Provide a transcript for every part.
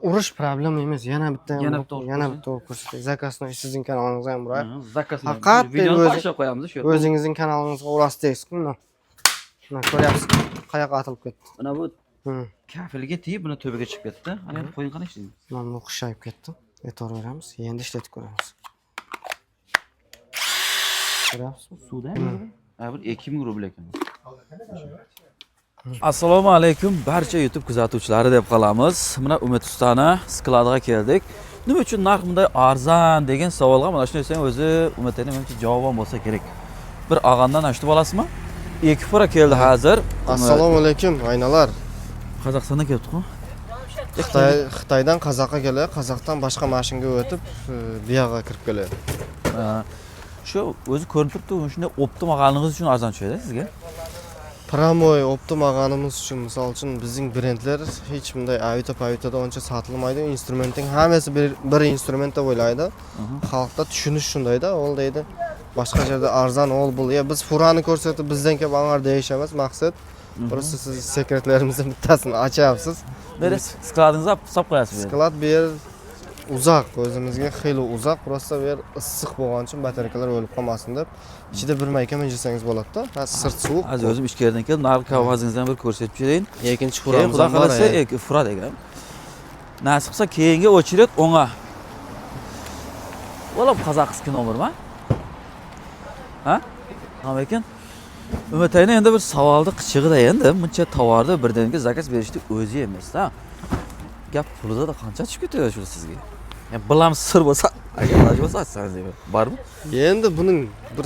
Urush problema emas. Yana bitta ko'rsatay. zakasni sizning kanalingizga ham buraylik. Zakasni Faqat videoni boshlab qo'yamiz shu. O'zingizning kanalingizga urasdingizku, mana. Mana ko'ryapsiz, qayoqqa atilib ketdi. Mana bu kafilga tegib, buni to'baga chiqib ketdi. Ana endi qo'yin qana ishlaydi. Mana bu qishayib ketdi. E'tibor beramiz. Endi ishlatib ko'ramiz. Ko'ryapsizmi? Suvda bir 2000 rubl ekan. Assalomu alaykum barcha YouTube kuzatuvchilari deb qolamiz. Mana Umid ustani skladiga keldik. Nima uchun narx bunday arzon degan savolga mana shuni desang o'zi Umidning menimcha javob bo'lsa kerak. Bir og'andan eshitib olasizmi? Ikki fora keldi hozir. Assalomu alaykum, aynalar. Qozog'istondan keldik-ku. Xitoydan Qozoqqa kelib, Qozoqdan boshqa mashinga o'tib, bu yoqqa kirib keladi. Shu o'zi ko'rinib turibdi, shunday optim olganingiz uchun arzon tushadi sizga. Promoy optim olganimiz uchun, misol uchun bizning brendlar hech bunday Avito oncha sotilmaydi. Instrumentning hammasi bir instrument deb o'ylaydi. Xalqda tushunish shundayda, ol deydi. Boshqa yerda arzon ol bul. Biz furani ko'rsatib bizdan kelib angar deyish emas, maqsad. Просто siz sekretlarimizdan bittasini ochyapsiz. Beri skladingizni olib qo'yasiz. Sklad bu yer uzoq, o'zimizga xeyli uzoq, просто bu yer issiq bo'lgani uchun batareykalar o'lib qolmasin deb ichida bir mayka minjasangiz bo'ladi-da. Sirt suv. Hozir o'zim ishga keldim, narx kavozingizdan bir ko'rsatib berayin. Ikkinchi furamiz ham bor. Fura degan. Nasib qilsa keyingi o'chirat o'nga. Olam qozoqskiy nomermi? Ha? Nima ekan? Umidayni endi bir savolni qichig'ida endi buncha tovarni birdaniga zakaz berishni o'zi emas-da. Gap pulida da qancha tushib ketadi shu sizga? Yani bilam sir bo'lsa, agar loj bo'lsa aytsangiz bormi? Endi buning bir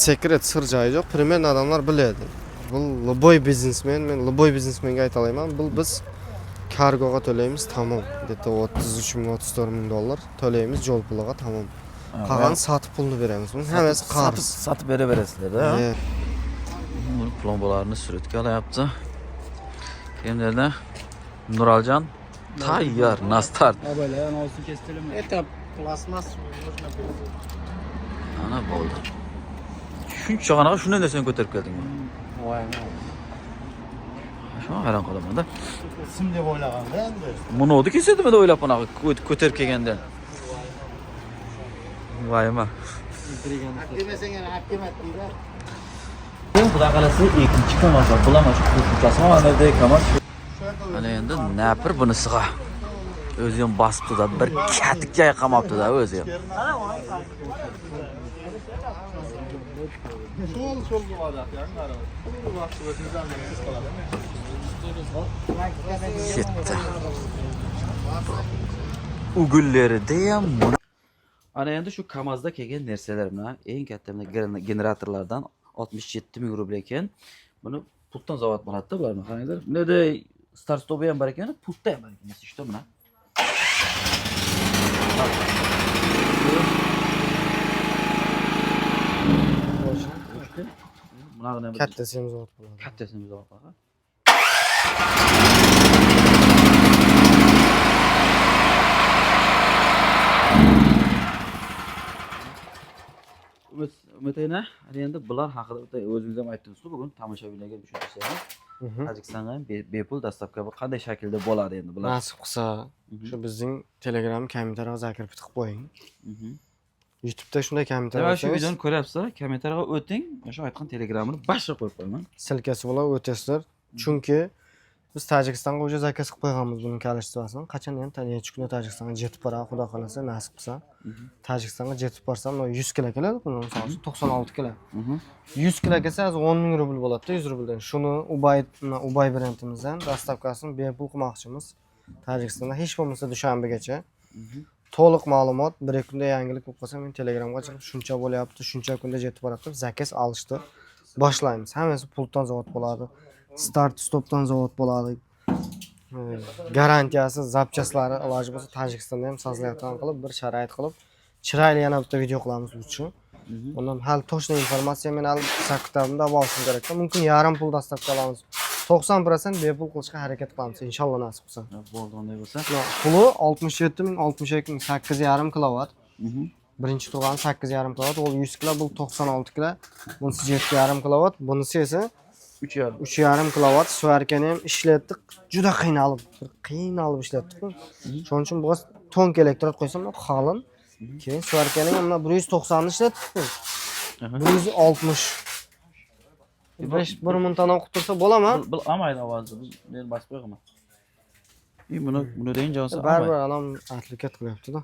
sekret sir joyi yo'q. Примерно odamlar biladi. Bu любой biznesmen, men любой biznesmenga ayta olaman. Bu biz kargoga to'laymiz, tamom. Deta 33 ming, 34 ming dollar to'laymiz yo'l puliga, tamom. Qolgan sotib pulni beramiz. Buni hammasi qarz. Sotib beraverasizlar-da. Bunu plombalarını suratga olyapti. Kimlarda? Nuraljon tayyor, nastart. Böyle olsun kestirelim. Это plastmas нужно было. Ana bo'ldi. Shunchagina shunday narsani ko'tarib keldingmi? Voy. Shuna hayron qolaman-da. Sim deb o'ylaganda endi. Buni o'di kesadimi deb o'ylab mana ko'tarib kelgandan. Voyma. Demesang yana olib kelmadingda. Xudo qalasa ikkinchi kamas bilaman shu qo'shimchasi mana dek kamas. Ana endi napir bunisiga. O'zi ham bosibdi-da, bir katikka qamabdi-da o'zi ham. Şol bo'ladi, qarang. Bu vaqtda o'zingizdan siz qoladimi? Ketdi. Ugullarida ham ana endi shu Kamazda kelgan narsalar bilan eng katta generatorlardan 67 ming rubl ekan. Buni pultdan zavod bo'ladi-da bularni. Qaranglar. Bunday start-stopi ham bor ekan, pultda ham bor ekan. Ishda mana. Bunaqani Kattasi ham zavod bo'ladi. Kattasini zavod bo'ladi. Umidayna, endi bular haqida o'zingiz ham aytdingiz-ku, bugun tomoshabinlarga tushuntirsangiz. Tojikistonga ham bepul dastavka qanday shaklda bo'ladi endi bular? Nasib qilsa, shu bizning Telegram kommentariyga zakir qilib qo'ying. YouTube'da shunday kommentariy Mana shu videoni ko'ryapsizlar, kommentariyga o'ting. O'sha aytgan Telegramini boshqa qo'yib qo'yaman. Silkasi bilan o'tasizlar. Chunki biz Tojikistonga o'sha zakaz qilib qo'yganmiz buning kalishtvasini. Qachon endi necha kunda Tojikistonga jetib boradi, xudo xolasa, nasib qilsa. Tojikistonga jetib borsam, 100 kilo keladi, buni misol uchun 96 kilo. 100 kilo kelsa, 10 ming rubl bo'ladi-da, 100 rubldan. Shuni Ubay brendimizdan dastavkasini bepul qilmoqchimiz. Tojikistonda hech bo'lmasa dushanbagacha. To'liq ma'lumot, bir kunda yangilik bo'lib qolsa, men Telegramga chiqib shuncha bo'lyapti, shuncha kunda jetib boradi deb zakaz olishdi. Boshlaymiz. Hammasi pultdan zavod bo'ladi. Start stopdan zavod bo'ladi. Garantiyasi, zapchaslari iloji bo'lsa Tojikistonda ham sozlayotgan qilib, bir sharoit qilib, chiroyli yana bitta video qilamiz bu uchun. Undan hal to'shna informatsiya men hal sakkitabimda olishim kerak. Mumkin yarim pul dastavka olamiz. 90% bepul qilishga harakat qilamiz, inshaalloh nasib qilsa. Bo'ldi, unday bo'lsa. Puli 67 ming, 62 ming, 8,5 kilovat. Birinchi turgan 8,5 kilovat, o 100 kilo, bu 96 kilo. Bunisi 7,5 kilovat, bunisi esa 3,5. 3,5 kilovat svarkani ham ishlatdik. Juda qiynalib ishlatdik. Shuning uchun bu tonk elektrod qo'ysam, qalin. Keyin svarkani ham 190 ni ishlatdik. 160. Bir mintani o'qib tursa bo'laman. Bil olmaydi ovozni. Biz men bosib qo'yaman. Buni deyin javobsa Baribir anam atlikat qilyapti-da.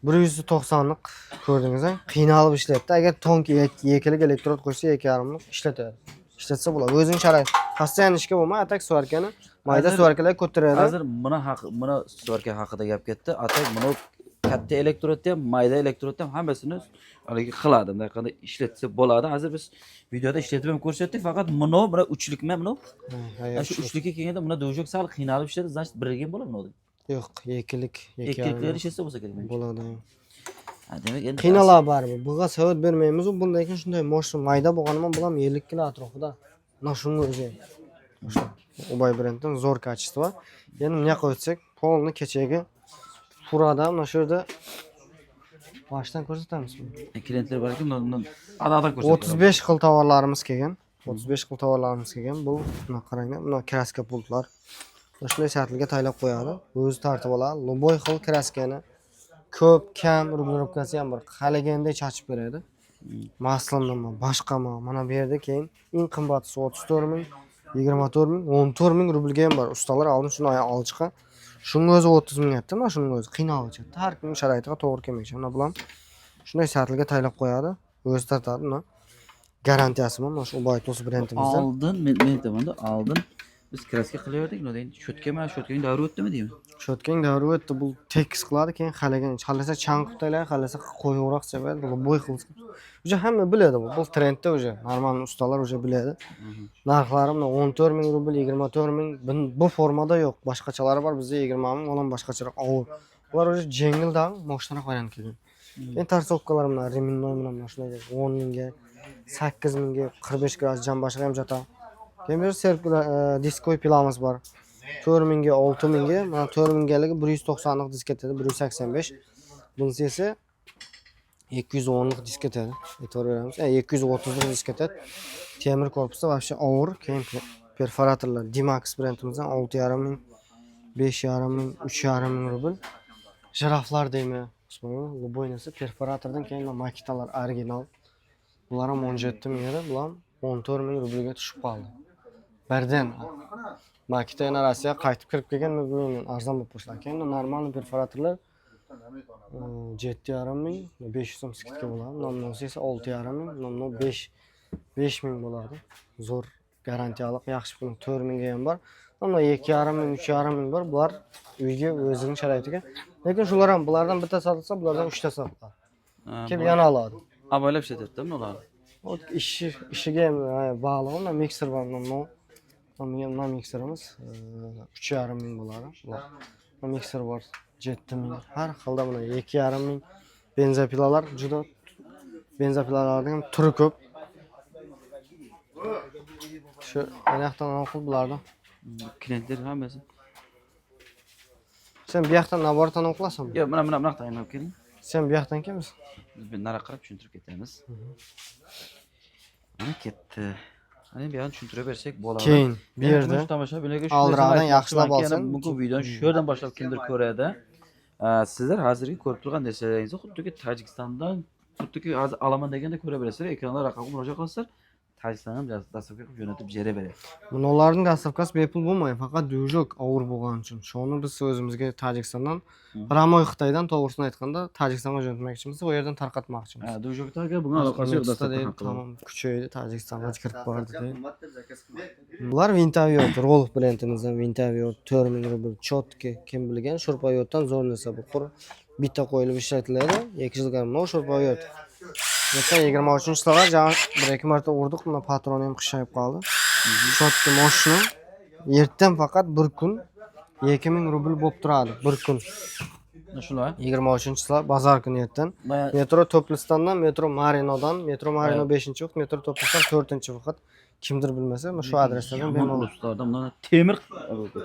190 lik ko'rdingiz-a? Qiynalib ishlatdi. Agar tonk yekilik elektrod qo'ysa 2,5 lik ishlatadi. Ishlatsa bo'ladi. O'zining sharoiti. Постоянно ishga bo'lmay, atak svarkani mayda svarkalar ko'taradi. Hozir buni svarka haqida gap ketdi. Atak buni katta elektrodni ham, mayda elektrodni ham hammasini haligi qiladi. Bunday qilib ishlatsa bo'ladi. Hozir biz videoda ishlatib ham ko'rsatdik. Faqat buni uchlikmi buni? Shu uchlikka kelganda buni dojok sal qiynalib ishladi, значит birga bo'ladi buni. Yo'q, yekilik, Ikkiliklar ishlatsa bo'lsa kerak. bo'ladi. Demak, endi Qiynaladi baribir. Buga savat bermaymiz, u bundan keyin shunday mashina mayda bo'lganimi bilan 50 kilo atrofida. Mana shunga o'zi. Ubay brenddan zo'r качество. Endi nima qo'ysak, polni kechagi furada mana shu yerda boshdan ko'rsatamizmi? klientlar borki, bundan adadan ko'rsatadi. 35 xil tovarlarimiz kelgan. 35 xil tovarlarimiz kelgan. Bu mana qaranglar, mana kraska pultlar. Shunday shaklga taylab qo'yadi. O'zi tartib oladi. Любой xil kraskani ko'p, kam rublrovkasi ham bor. Xalaganday chachib beradi. Maslonmi, boshqami? Mana bu yerda keyin eng qimmati 34 ming, 24 ming, 14 ming rublga ham bor. Ustalar oldin shuni olib chiqqan. Shunga o'zi 30 ming aytdi, mana shunga o'zi qiynalib ketdi. Har kim sharoitiga to'g'ri kelmaydi. Mana bular shunday shaklga taylab qo'yadi. O'zi tartadi. Mana garantiyasi bor. Mana shu Ubaytos brendimizdan. Oldin men aytaman-da, oldin biz kraska qilaverdik, no deyin. Shotkang davri o'tdimi deyman. Shotkang davri o'tdi. Bu tekis qiladi, keyin xalagan, xalasa chanqibtalar, xalasa qo'yuroq sepadi, bo'y qilsa. Uje hamma biladi bu. Bu trendda uje. Normal ustalar uje biladi. Narxlari 14 ming rubl, 24 ming. Bu formada yo'q. Boshqachalari bor. Bizda 20 ming, olan boshqacharoq og'ir. Ular uje jengildan moshnaroq variant kelgan. Keyin tarsovkalar bilan reminnoy bilan shunday 10 mingga, 8 mingga, 45 gradus jambashga ham jata. Keyin bir diskoy pilamiz bor. 4 mingga, 6 mingga, mana 4 mingaligi 190 lik disket edi, 185. Bunisi esa 210 lik disket edi. E'tibor beramiz. 230 lik disket edi. Temir korpusda вообще og'ir. Keyin perforatorlar Dimax brendimizdan 6,5 ming, 5,5 ming, 3,5 ming rubl. Jiraflar deymi? Любой narsa perforatordan keyin maketalar original. Bular ham 17 ming edi, bular 14 ming rublga tushib qoldi. Birdan maketa yana Rossiyaga qaytib kirib kelgan, men arzon bo'lib qo'shlar. Keyin normal perforatorlar 7,5 ming, 500 so'm skidka bo'ladi. Nomnosi esa 6,5 ming, nomno 5 ming bo'ladi. Zo'r garantiyali, yaxshi pul 4 mingga ham bor. Nomno 2,5 ming, 3,5 ming bor. Bular uyga o'zining sharoitiga. Lekin shular ham bulardan bitta sotilsa, bulardan 3 ta sotiladi. Kelib yana oladi. Avaylab ishlatyapti ular. O ishiga ham bog'liq, unda mikser bor, mana mikserimiz 3,5 ming bo'ladi. Mana mikser bor 7 ming, har xilda mana 2,5 ming. Benzopilalar juda benzopilalarning ham turi ko'p. Shu aniqdan o'qib bulardan. Klientlar hammasi. Sen bu yoqdan nabordan o'qilasanmi? Yo'q, mana bunaqa tayinlab keling. Sen bu yoqdan kimsan? Biz nara qarab tushuntirib ketamiz. Mana ketdi. Mana bu yerni tushuntirib bersak bo'ladi. Keyin bu yerda tomoshabinlarga aldiroqdan yaxshilab olsin. Bugun videoni shu yerdan boshlab kimdir ko'radi. Sizlar hozirgi ko'rib turgan narsangizni xuddiki Tojikistondan, xuddiki hozir olaman deganda ko'ra berasizlar. Ekranda raqamga murojaat qilsizlar. Tojikistondan dastavka qilib jo'natib bera beradi. Bularning dastavkasi bepul bo'lmaydi, faqat dujok og'ir bo'lgani uchun. Shuni biz o'zimizga Tojikistondan, Ramoy Xitoydan to'g'risini aytganda Tojikistonga jo'natmoqchimiz, u yerdan tarqatmoqchimiz. Dujoklarga bunga aloqasi yo'q dastavka. Tamam, kuchaydi, Tojikistonga kirib bordi deydi. Bular Vintaviot, Rolf brendimizdan Vintaviot 4 ming rubl chotki, kim bilgan, Shurpayotdan zo'r narsa bu. Bitta qo'yilib ishlatiladi, 2 yilga mana Shurpayot. Geçen 23'sizlar bir-iki marta urdik, bunda patroni ham qishayib qoldi. Shotdi mashina. Ertan faqat bir kun 2000 rubl bo'lib turadi, bir kun. Shular. 23'sizlar bozor kuni ertan. Metro Toplistondan, metro Marinodan, metro Marino 5-vaqt, metro Topliston 4-vaqt. Kimdir bilmasa, shu adreslardan bemalol ustolardan bundan temir o'tdi.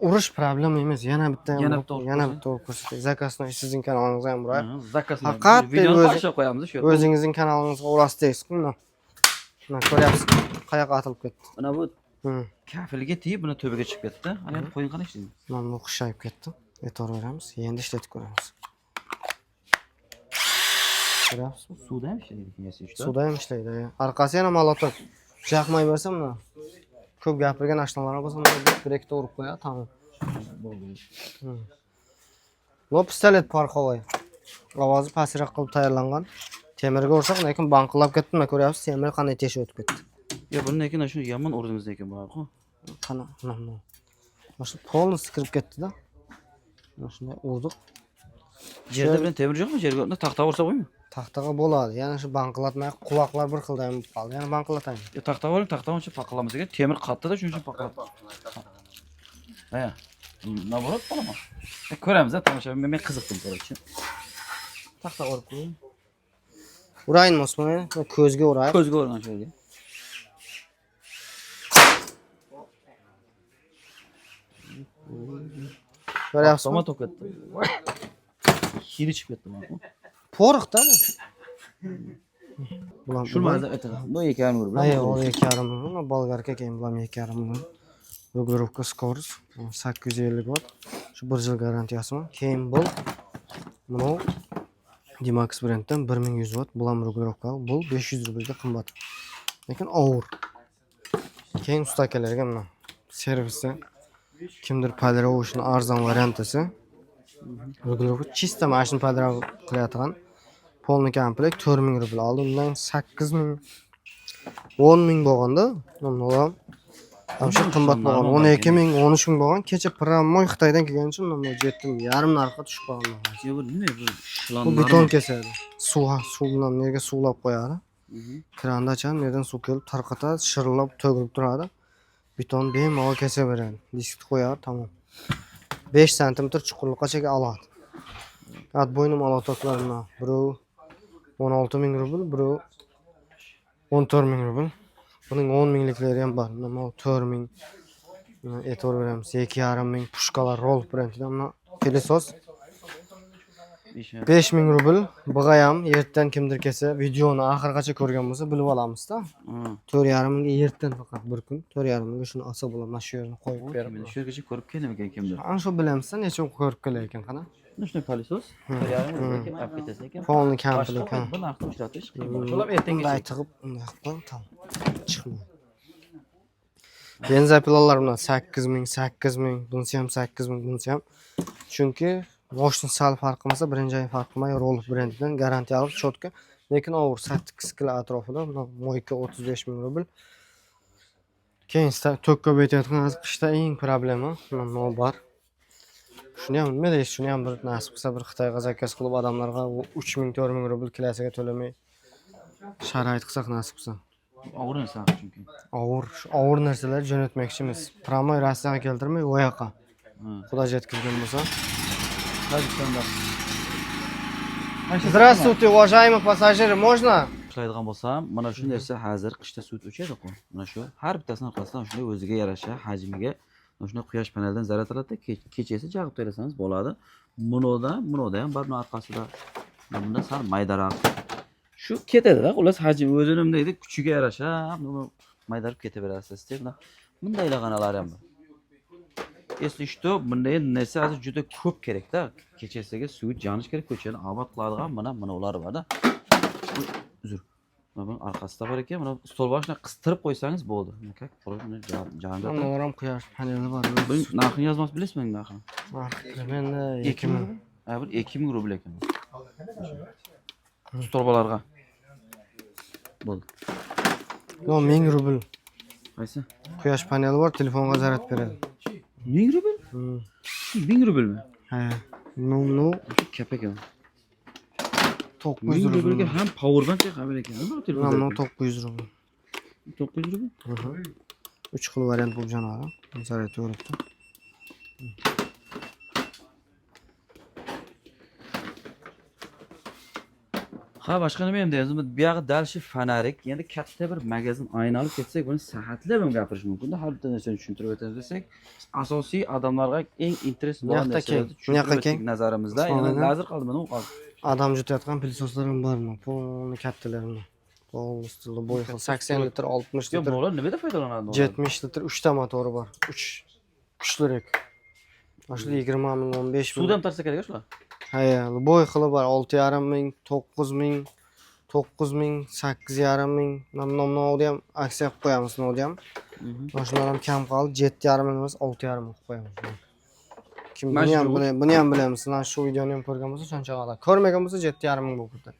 Urush problem emas. Yana bitta ko'rsating. Zakasni sizning kanalingizga ham uray. Zakasni faqat videoni boshlab qo'yamiz shu yerda. O'zingizning kanalingizga urasdaysiz. Mana ko'ryapsiz, qayoqqa atilib ketdi. Mana bu Hı. kafiliga tegib, buni to'biga chiqib ketdi. Ana endi qo'yin qana ishlaydi. Mana bu qushayib ketdi. E'tibor beramiz. Endi ishlatib ko'ramiz. Ko'ryapsizmi? Suvda ham ishlaydi kengasi ishda. Suvda ham ishlaydi. Orqasi yana malotok. Jaqmay bersa mana ko'p gapirgan ashnalar bo'lsa, bir ikkita urib qo'yadi, tamom. Bu pistolet parxovoy. Ovozi pastroq qilib tayyorlangan. Temirga ursak, lekin banqilab ketdi, mana ko'ryapsiz, temir qanday teshib o'tib ketdi. Ya buni lekin shu yomon urdimiz lekin bu. Qana, mana. Mana polni kirib ketdi-da. Mana shunday urdik. Yerda bilan temir yo'qmi? Yerga taxta ursa qo'ymi? Taxtaga bo'ladi. Yana shu banqilatmay quloqlar bir xilda ham qoldi. Yana banqilataymi? Ya taxta oling, taxtadan uncha paqilamiz ekan. Temir qattiqda shuning uchun paqiladi. Ha. Naborot qolaman. Ko'ramiz, tomoshabin. Men qiziqdim ko'rishim. Taxta urib qo'ying. Urayinmi Osmon? Ko'zga uray. Ko'zga urgan joyga. Ko'ryapsizmi? Toma to'katdi. Hiri chiqib ketdi mana. Poriqda bu. Bular Shu mazda aytadi. Bu 2,5 rubl. Ay, o 2,5 million. Bolgarga keyin bular 2,5 million. Rugurovka skorost 850 watt. Shu 1 yil garantiyasimi? Keyin bu bunu Dimax brenddan 1100 watt. Bular rugurovka. Bu 500 rublga qimmat. Lekin og'ir. Keyin ustakalarga mana servisda kimdir podrovishni arzon variantisi. Rugurovka chista mashina podrov qilayotgan. Polni komplekt 4000 rubl oldi. Undan 8000 10000 bo'lganda, mana Hamşa qimmat bo'lgan 12000, 13000 bo'lgan. Kecha Pramoy Xitoydan kelgani uchun mana 7,5 narxga tushib qolgan. Bu nima bu? Bu beton kesadi. Suv bilan yerga suvlab qo'yadi. Kranda ochadi, yerdan suv kelib tarqatadi, shirillab to'g'rilib turadi. Beton bemalol kesaveradi. Diskni qo'yadi, tamom. 5 sm chuqurlikgacha oladi. Atboyni malotoklarini biri 16000 rubl, biri 14000 rubl. Buning 10 minglikleri ham bor. Mana 4000. E'tibor beramiz. 2,5 ming pushkalar Rolf brendidan. Mana pilisos 5000 rubl. Bug'a ham yerdan kimdir kelsa, videoni oxirigacha ko'rgan bo'lsa bilib olamiz-da. 4,5 mingga yerdan faqat bir kun 4,5 mingga shuni olsa bo'ladi. Mana shu yerni qo'yib beramiz. Shu yergacha ko'rib kelmagan kimdir. Ana shu bilamizsan, necha ko'rib kelar ekan qana? Shunday palisos. 4,5 lekin olib ketasiz ekan. Polni komplet. Bu narxni ishlatish qiyin. Shular ertangacha bunday tig'ib unday qilib qo'ying, tamom. Chiqmaydi. Benzopilalar bilan 8000, bunisi ham 8000, bunisi ham. Chunki moshni sal farq qilmasa, birinchi oy farq qilmay Rolf brendidan garantiya olib cho'tka. Lekin og'ir 8 kilo atrofida, moyka 35000 rubl. Keyin to'k ko'paytayotgan qishda eng problema nima bor? Shuni ham nima deysiz? Shuni ham bir nasib qilsa bir Xitoyga zakaz qilib odamlarga 3000, 4000 rubl kilosiga to'lamay sharoit qilsak nasib qilsa. og'ir narsa chunki. Og'ir narsalar jo'natmoqchimiz. Pramoy Rossiyaga keltirmay, u yoqqa. Xudo yetkazgan bo'lsa. Здравствуйте, уважаемые пассажиры, можно? Ishlaydigan bo'lsam, mana shu narsa hozir qishda suv o'chadi-ku. Mana shu har bittasining orqasidan shunday o'ziga yarasha hajmiga mana shunday quyosh panelidan zarar oladi. Kecha esa jag'ib qo'ysangiz bo'ladi. Bunoda ham barning orqasida bunda sal maydaroq. Shu ketadi-da, xullas hajmi o'zini nima deydi, kuchiga yarasha maydarib ketaverasiz deb. Bunday lag'analar ham bor. Если что, bunday narsa hozir juda ko'p kerak-da. Kechasiga suv janish kerak, ko'chani obod qiladigan mana ular bor-da. Uzr. Mana orqasida bor ekan, mana stol boshini qistirib qo'ysangiz bo'ldi. Как qurib jangda. Mana ham quyosh paneli bor. Bu narxini yozmoqchi bilasizmi narxini? Men 2000. Ha, bu 2000 rubl ekan. Stolbalarga. Bo'ldi. Yo, 1000 rubl. Qaysi? Quyosh paneli bor, telefonga zaryad beradi. 1000 rubl? 1000 rublmi? Ha. No. Kap ekan. 900 rublga ham power bank qabul ekan. Bu telefon. Mana 900 rubl. 900 rubl? 3 xil variant bo'lib janari. Zaryad yo'ribdi. Ha, boshqa nima ham deymiz? Bu yog'i dalshi fanarik, endi katta bir magazin oyna olib ketsak, buni sahatlab ham gapirish mumkin-da. Har bitta narsani tushuntirib o'tamiz desak, asosiy odamlarga eng interes bo'lgan narsalarni tushuntirib nazarimizda. Endi nazar qoldi, mana u qoldi. Adam jutayotgan pilsoslar ham bor, polni kattalarini. Polностью boy xil 80 litr, 60 Yo, litr, bular nimada foydalanadi? 70 litr 3 ta motori bor. 3 kuchliroq. Ashula 20 ming, 15 ming. Suvdan tarsa kerak shular. Ha, boy xili bor. 6,5 ming, 9 ming, 9 ming, 8,5 ming. Nomnodi ham aksiya qilib qo'yamiz, nodi ham. Mashinalar ham kam qoldi. 7,5 ming emas, 6,5 ming qilib qo'yamiz. Kim buni ham bilamiz. Sizlar shu videoni ham ko'rgan bo'lsa, shuncha qoladi. Ko'rmagan bo'lsa 7,5 ming bo'lib ketadi.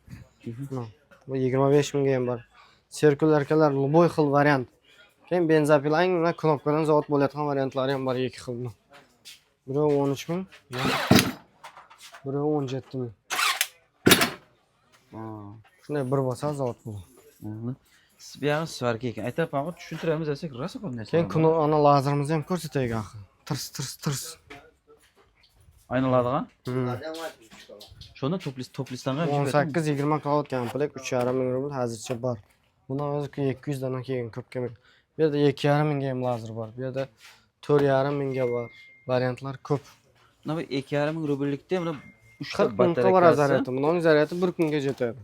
Bu 25 mingga ham bor. Sirkularkalar boy xil variant. Keyin benzopilang va knopkadan zavod bo'layotgan variantlari ham bor, ikki xil. Biri 13 ming, biri 17 ming. Shunday bir bo'lsa zavod bu. Siz bu yerga svarka ekan. Aytapman, tushuntiramiz desak, rosa ko'p narsa. Keyin ana lazerimizni ham ko'rsataylik axir. Tirs. Aynaladigan. Shuni to'plistonga 18-20 kW komplekt 3,5 ming rubl hozircha bor. Bundan o'zi 200 dan keyin ko'p kerak. Bu yerda 2,5 mingga ham lazer bor. Bu yerda 4,5 mingga bor. Variantlar ko'p. Mana bu 2,5 ming rubllikda mana 3 ta 40 mingga bor zaryadi. Buning zaryadi 1 kunga yetadi.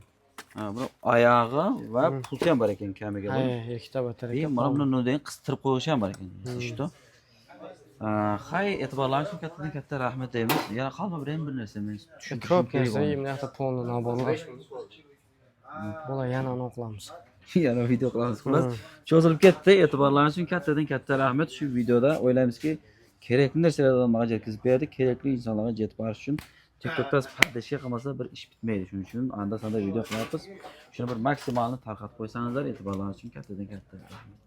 Ha, bu oyog'i va pulti ham bor ekan kamiga. Ha, ikkita batareyka. Mana buni nodayin qistirib qo'yish ham bor ekan. Ishto. Hay, e'tiborlaringiz uchun katta rahmat deymiz. Yana qolma bir narsa men Ko'p narsa imniyatda polni naborlar. Bo'la yana o'qilamiz. Yana video qilamiz. Xullas, cho'zilib ketdi. E'tiborlaringiz uchun katta rahmat. Shu videoda o'ylaymizki, kerakli narsalarni odamlarga yetkazib berdi, kerakli insonlarga yetib borish uchun TikTokda pardashga qilmasa bir ish bitmaydi. Shuning uchun anda-sanda video qilyapmiz. Shuni bir maksimalni tarqatib qo'ysangizlar, e'tiborlaringiz uchun katta rahmat.